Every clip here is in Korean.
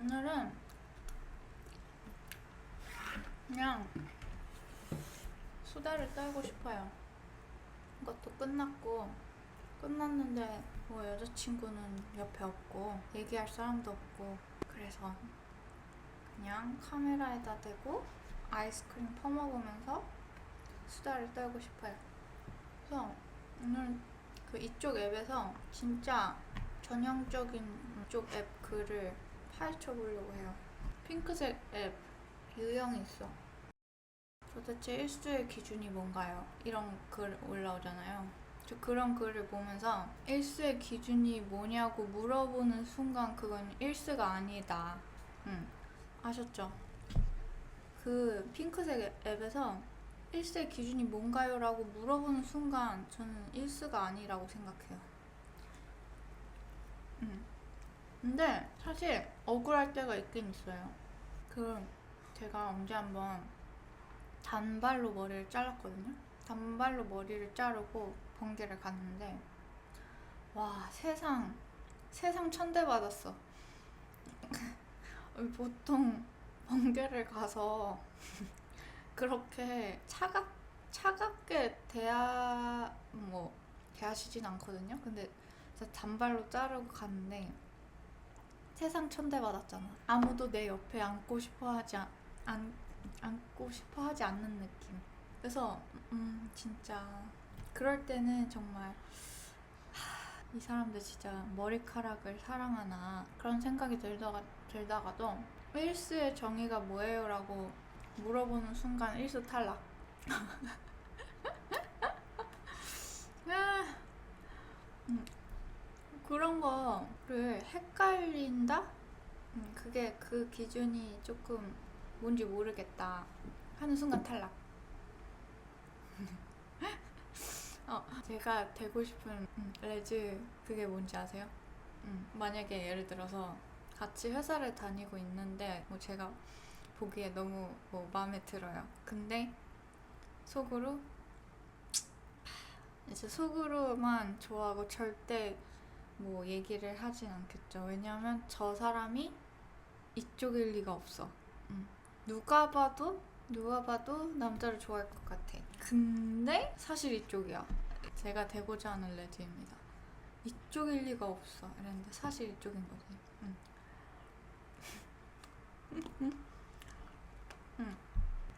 오늘은 그냥 수다를 떨고 싶어요. 이것도 끝났는데 뭐 여자친구는 옆에 없고 얘기할 사람도 없고, 그래서 그냥 카메라에다 대고 아이스크림 퍼먹으면서 수다를 떨고 싶어요. 그래서 오늘 이쪽 앱에서 진짜 전형적인 이쪽 앱 글을 파헤쳐 보려고 해요. 핑크색 앱 유형이 있어. 도대체 일수의 기준이 뭔가요? 이런 글 올라오잖아요. 저 그런 글을 보면서 일수의 기준이 뭐냐고 물어보는 순간 그건 일수가 아니다. 아셨죠? 그 핑크색 앱에서 일수의 기준이 뭔가요? 라고 물어보는 순간 저는 일수가 아니라고 생각해요. 근데 사실 억울할 때가 있긴 있어요. 제가 언제 한번 단발로 머리를 잘랐거든요. 단발로 머리를 자르고 번개를 갔는데, 와, 세상 천대 받았어. 보통 번개를 가서 그렇게 차갑게 대하시진 않거든요. 근데 진짜 단발로 자르고 갔는데 세상 천대 받았잖아. 아무도 내 옆에 앉고 싶어 하지 않는 느낌. 그래서 진짜 그럴 때는 정말 이 사람들 진짜 머리카락을 사랑하나 그런 생각이 들다가도 일수의 정의가 뭐예요? 라고 물어보는 순간 일수 탈락. 그런 거를 헷갈린다? 그게 그 기준이 조금 뭔지 모르겠다 하는 순간 탈락. 제가 되고 싶은 레즈 그게 뭔지 아세요? 만약에 예를 들어서 같이 회사를 다니고 있는데 뭐 제가 보기에 너무 마음에 들어요. 근데 속으로만 좋아하고 절대 뭐 얘기를 하진 않겠죠. 왜냐면 저 사람이 이쪽일 리가 없어. 누가 봐도 남자를 좋아할 것 같아. 근데 사실 이쪽이야. 제가 되고자 하는 레즈입니다. 이쪽일 리가 없어 이랬는데 사실 이쪽인 거지.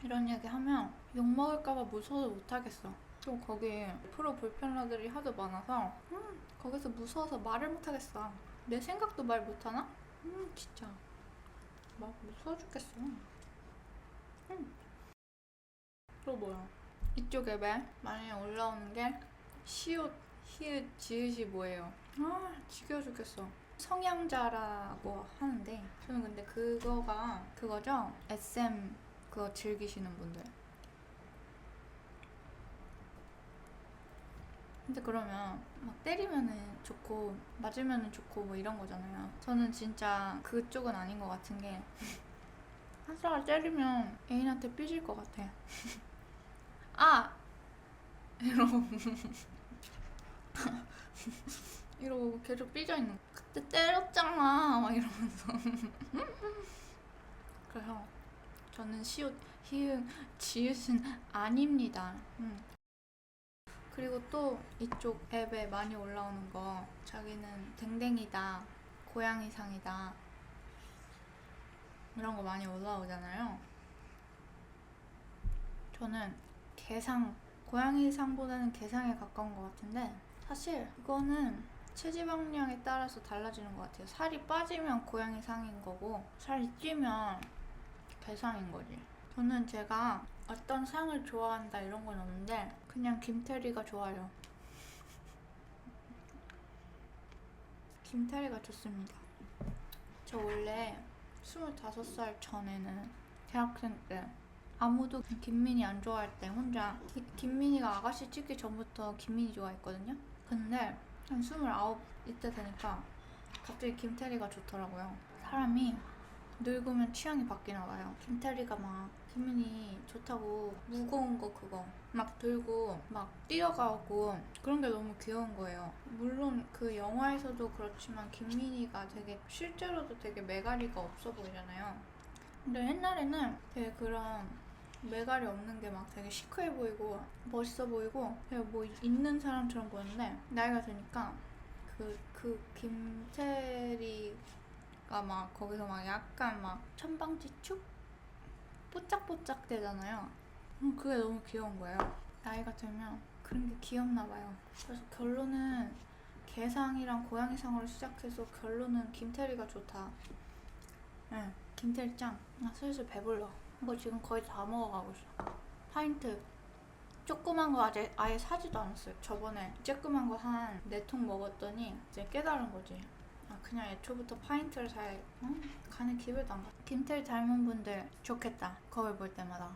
이런 얘기 하면 욕먹을까봐 무서워서 못하겠어. 또 거기 프로 불편러들이 하도 많아서 거기서 무서워서 말을 못하겠어. 내 생각도 말 못하나? 진짜 막 무서워 죽겠어. 또 뭐야? 이쪽 앱에 만약에 올라오는 게 시옷, 히읗, 지읒이 뭐예요? 지겨워 죽겠어. 성향자라고 하는데 저는 근데 그거죠? SM 그거 즐기시는 분들. 근데 그러면 막 때리면은 좋고 맞으면은 좋고 뭐 이런 거잖아요. 저는 진짜 그쪽은 아닌 것 같은 게 한 사람을 때리면 애인한테 삐질 것 같아. 이러고 이러고 계속 삐져 있는. 그때 때렸잖아 막 이러면서. 그래서 저는 시옷, 히읗, 지읒은 아닙니다. 그리고 또 이쪽 앱에 많이 올라오는 거 자기는 댕댕이다, 고양이상이다 이런 거 많이 올라오잖아요. 저는 고양이상보다는 개상에 가까운 것 같은데 사실 이거는 체지방량에 따라서 달라지는 것 같아요. 살이 빠지면 고양이상인 거고 살이 찌면 개상인 거지. 저는 제가 어떤 상을 좋아한다 이런 건 없는데 그냥 김태리가 좋아요. 김태리가 좋습니다. 저 원래 25살 전에는 대학생 때 아무도 김민희 안 좋아할 때 혼자 김민희가 아가씨 찍기 전부터 김민희 좋아했거든요. 근데 한 29 이때 되니까 갑자기 김태리가 좋더라고요. 사람이 늙으면 취향이 바뀌나 봐요. 김태리가 막 김민희 좋다고 무거운 거 그거 막 들고 막 뛰어가고 그런 게 너무 귀여운 거예요. 물론 그 영화에서도 그렇지만 김민희가 되게 실제로도 되게 매가리가 없어 보이잖아요. 근데 옛날에는 되게 그런 매가리 없는 게 막 되게 시크해 보이고 멋있어 보이고 되게 뭐 있는 사람처럼 보였는데 나이가 드니까 그 김태리가 막 거기서 막 약간 막 천방지축? 뽀짝뽀짝 되잖아요. 그게 너무 귀여운 거예요. 나이가 들면 그런 게 귀엽나 봐요. 그래서 결론은 개상이랑 고양이상으로 시작해서 결론은 김태리가 좋다. 네, 김태리 짱. 나 슬슬 배불러. 이거 지금 거의 다 먹어가고 있어. 파인트. 조그만 거 아예 사지도 않았어요. 저번에 조그만 거 한 4통 먹었더니 이제 깨달은 거지. 아, 그냥 애초부터 파인트를 간에 기회도 안 가. 김태리 닮은 분들 좋겠다. 거울 볼 때마다.